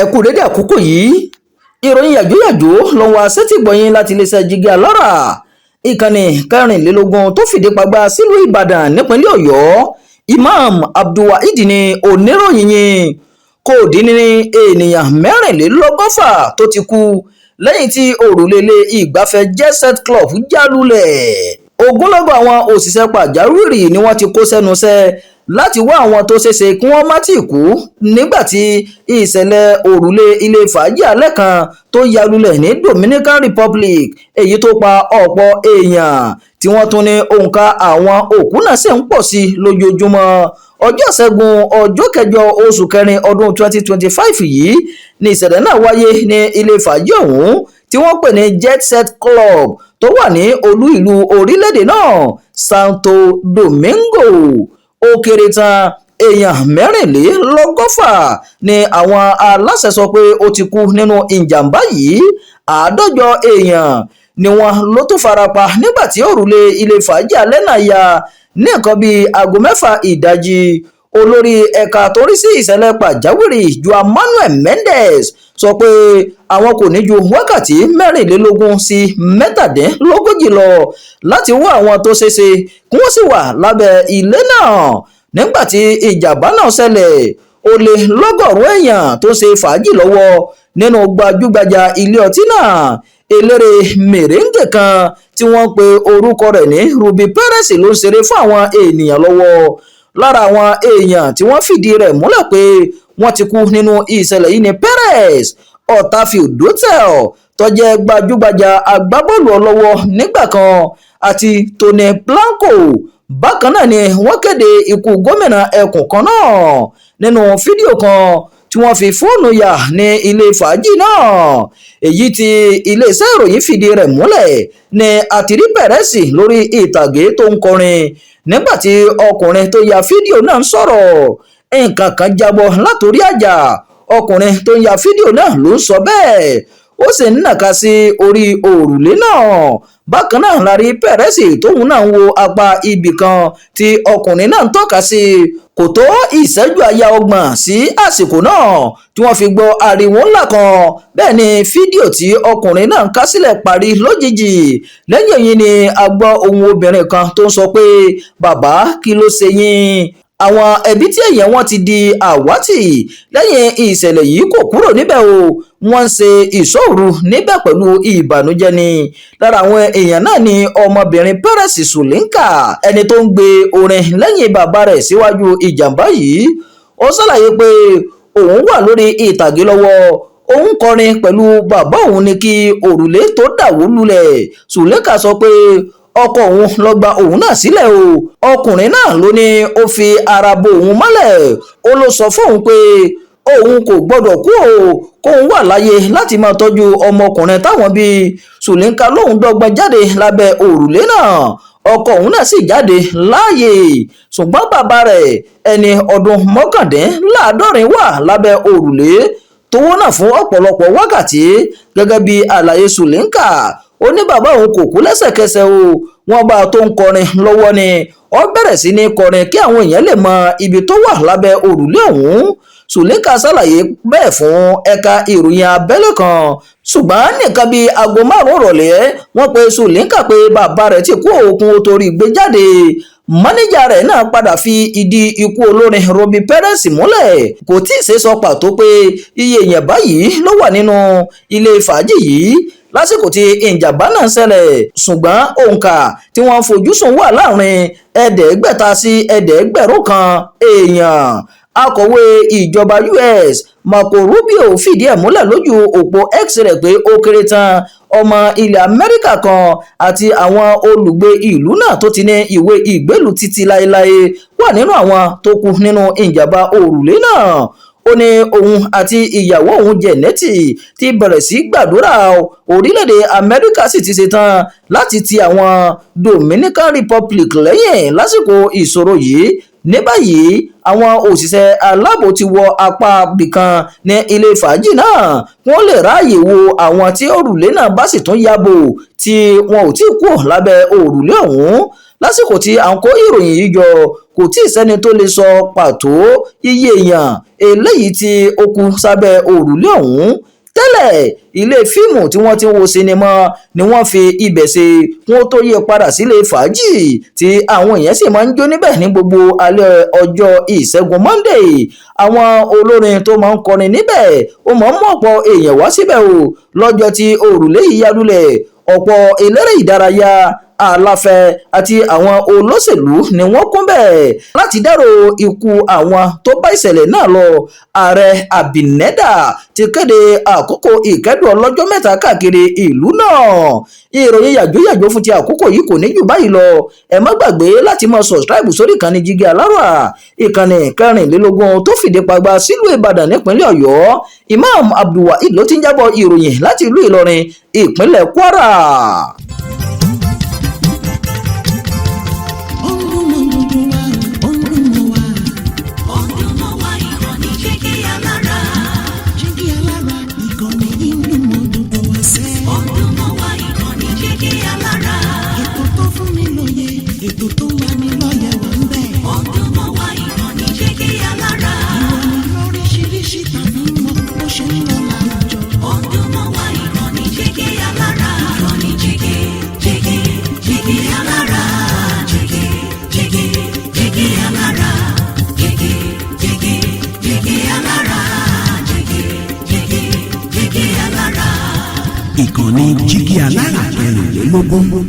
Ẹ kú dédé àkókò yìí, ìròyìn yàjóyàjó ló ń wá sétí gbọ̀yìn láti iléeṣẹ́ Jígí Alárà ìkànnì 24 tó fìdí pagbá sílùú Ìbàdàn nípínlẹ̀ Ọ̀yọ́. Imam Abdulwaheed ni oníròyìn yìí. Kò dín ní ènìyàn 124 tó ti kú lẹ́yìn tí òrùlé ilé ìgbafẹ́ Jet Set Club já lulẹ̀. Ogunlọ́gọ̀ àwọn òṣìṣẹ́ pàjáwìrì ni wọ́n ti kó sẹ́nuṣẹ́ láti wá àwọn tó ṣeéṣe kí wọ́n má tì kú nígbàtí ìṣẹ̀lẹ̀ òrùlé ilé fàájì alẹ́ kan tó ya lulẹ̀ ní Dominican Republic, èyí tó pa ọ̀pọ̀ èèyàn tí wọ́n tún ní òǹkà àwọn òkú náà sì ń pọ̀ sí lójoojúmọ́. Ọjọ́ Ṣẹ́gun ọjọ́ kẹjọ oṣù kẹrin ọdún 2025 yìí ni ìṣẹ̀lẹ̀ náà wáyé ní ilé fàájì ọ̀hún tí wọ́n pè ní Jet Set Club tó wà ní olú ìlú orílẹ̀-èdè náà, Santo Domingo. Ó kéré tán èèyàn 124 ni àwọn aláṣẹ sọ pé ó ti kú nínú ìjàmbá yìí. 150 èèyàn ni wọ́n ló tún farapa nígbà tí òrùlé ilé fàájì alẹ́ náà ya ní nǹkan bíi aago 6 ìdájí. Olórí ẹ̀ka tó rí sí ìṣẹ̀lẹ̀ pàjáwìrì Juan Manuel Mendez sọ pé àwọn kò ní ju wákàtí 24 sí 37 lọ láti wá àwọn tó ṣeéṣe kí wọ́n sì wà lábẹ́ ilé náà. Nígbàtí ìjàmbá náà ṣẹlẹ̀, ó lé lọ́gọ́rùn-ún èèyàn tó ṣe fàájì lọ́wọ́ nínú gbajúgbajà ilé ọtí náà. Eléré mèrèǹgè kan tí wọ́n pe orúkọ rẹ̀ ní Ruby Perez ló ń ṣeré fún àwọn ènìyàn lọ́wọ́. Lára àwọn èèyàn tí wọ́n fìdí rẹ̀ múlẹ̀ pé wọ́n ti kú nínú ìṣẹ̀lẹ̀ yìí ni Perez, Otavio Dotel tó jẹ́ gbajúgbajà agbábọ́ọ̀lù ọlọ́wọ́ nígbà kan, àti Tony Blanco. Bákan náà ni wọ́n kéde ikú gómìnà ẹkùn kan náà nínú fídíò kan tí wọ́n fi fóònù yà ní ilé fàájì náà. Èyí tí iléeṣẹ́ ìròyìn fìdí rẹ̀ múlẹ̀ ni àtìrí Perez lórí ìtàgé tó ń kọrin nígbàtí ọkùnrin tó ya fídíò náà ń sọ̀rọ̀. Nǹkan kan jábọ́ látòrí àjà ọkùnrin tó ń ya fídíò náà ló ń sọ bẹ́ẹ̀, ó sì ń nàka sí orí òrùlé náà. Bákan náà la rí Perez tóun náà ń wo apá ibì kan tí ọkùnrin náà ń tọ́ka sí. Kò tó ìṣẹ́jú àyá 30 sí àsìkò náà tí wọ́n fi gbọ́ ariwo ńlá kan. Bẹ́ẹ̀ ni fídíò tí ọkùnrin náà ń ká sílẹ̀ parí lójijì. Lẹ́yìn èyí ni a gbọ́ ohùn obìnrin kan tó ń sọ pé bàbá kí ló ṣe yín. Àwọn ẹbí tí èèyàn wọn ti di àwátì lẹ́yìn ìṣẹ̀lẹ̀ yìí kò kúrò níbẹ̀ o, wọ́n ń ṣe ìṣọ́òru níbẹ̀ pẹ̀lú ìbànújẹ́ ni. Lára àwọn èèyàn náà ni ọmọbìnrin Perez Sulinka, ẹni tó ń gbé orin lẹ́yìn bàbá rẹ̀ síwájú ìjàmbá yìí. Ó ṣàlàyé pé òun wà lórí ìtàgé lọ́wọ́, òun kọrin pẹ̀lú bàbá òun ní kí òrùlé tó dàwó lulẹ̀. Sulinka sọ pé ọkọ òun ló gba òun náà sílẹ̀ o. Ọkùnrin náà ló ní ó fi ara bo òun mọ́lẹ̀. Ó ló sọ fóun pé òun kò gbọdọ̀ kú o, kóun wà láyé láti máa tọ́jú ọmọkùnrin táwọn bí. Sulinka lóun dọ́gbọ́n jáde lábẹ́ òrùlé náà. Ọkọ òun náà sì jáde láàyè, ṣùgbọ́n bàbá rẹ̀ ẹni ọdún 79 wà lábẹ́ òrùlé tó wó náà fún ọ̀pọ̀lọpọ̀ wákàtí. Gẹ́gẹ́ bí àlàyé Sulinka, ó ní bàbá òun kò kú lẹ́sẹ̀kẹsẹ̀ o, wọ́n bá tó ń kọrin lọ́wọ́ ni ó bẹ̀rẹ̀ sí ní kọrin kí àwọn èèyàn lè mọ ibi tó wà lábẹ́ òrùlé ọ̀hún. Sulinka ṣàlàyé bẹ́ẹ̀ fún ẹ̀ka ìròyìn abẹ́lé kan, ṣùgbọ́n nìkan bíi aago 5 ìrọ̀lẹ́ wọ́n pe Sulinka pé bàbá rẹ̀ ti kú òkun ó torí gbé jáde. Mánéjà rẹ̀ náà padà fi ìdí ikú olórin Ruby Perez múlẹ̀. Kò tí ì ṣe sọ pàtó pé iye èèyàn báyìí ló wà nínú ilé fàájì yìí lásìkò tí ìjàmbá náà ṣẹlẹ̀, ṣùgbọ́n òǹkà tí wọ́n fojú sùn wà láàrin 500 sí 1,000 èèyàn. Akọ̀wé ìjọba US Marco Rubio fìdí ẹ̀ múlẹ̀ lójú òpó X rẹ̀ pé ó kéré tán ọmọ ilẹ̀ Amẹ́ríkà kan àti àwọn olùgbé ìlú náà tó ti ní ìwé ìgbélùú títí láéláé wà nínú àwọn tó kú nínú ìjàmbá òrùlé náà. Ó ní òun àti ìyàwó òun Jẹ̀nẹ́tì ti bẹ̀rẹ̀ sí gbàdúrà. Orílẹ̀-èdè Amẹ́ríkà sì ti ṣetán láti ti àwọn Dominican Republic lẹ́yìn lásìkò ìṣòro yìí. Ní báyìí àwọn òṣìṣẹ́ aláàbò ti wọ apá bìkan ní ilé fàájì náà wọ́n lè ráàyè wo àwọn tí òrùlé náà bá sì tún yàbò tí wọn ò tí kú lábẹ́ òrùlé ọ̀hún. lásìkò tí à ń kó ìròyìn yìí jọ kò tí ì sẹ́ni tó lè sọ pàtó iye èèyàn eléyìí tí ó kú sábẹ́ òrùlé ọ̀hún. Tẹ́lẹ̀ ilé fíìmù tí wọ́n ti ń wo sinimá ni wọ́n fi ibẹ̀ ṣe wọ́n tó yí padà sílé fàájì tí àwọn èèyàn sì máa ń jó níbẹ̀ ní gbogbo alẹ́ ọjọ́ ìṣẹ́gun Monday. Àwọn olórin tó máa ń kọrin níbẹ̀ ó máa ń mú ọ̀pọ̀ èèyàn wá síbẹ̀ o lọ́jọ́ tí òrùlé yìí yá lulẹ̀. Ọ̀pọ̀ eléré ìdárayá aláfẹ́ àti àwọn olóṣèlú ni wọ́n kún bẹ́ẹ̀ láti dárò ikú àwọn tó bá ìṣẹ̀lẹ̀ náà lọ. Ààrẹ Abineda ti kéde àkókò ìkẹ́dùn ọlọ́jọ́ mẹ́ta káàkiri ìlú náà. Ìròyìn yàjóyàjó fún ti àkókò yìí kò ní jù báyìí lọ. Ẹ má gbàgbé láti máa subscribe sórí ìkànnì Jígí Alárà, ìkànnì 24 tó fìdí pagbá sílùú Ìbàdàn nípínlẹ̀ Ọ̀yọ́. Imam Abdulwaheed ló ti ń jábọ̀ ìròyìn láti ìlú Ìlọrin, ìpínlẹ̀ Kwara. Ètò tó wà ní lọ́yẹ̀ wà ń bẹ̀. Ọdún mọ́ wá ìkànnì Jígí Alára. Ìròyìn lóríṣiríṣi tàbí mọ́ bó ṣe ń lọ láwùjọ. Ọdún mọ́ wá ìkànnì Jígí Alára. Ìkànnì Jígí Alára. Jígí Alára. Jígí Alára. Jígí Alára. Ìkànnì Jígí Alára 24.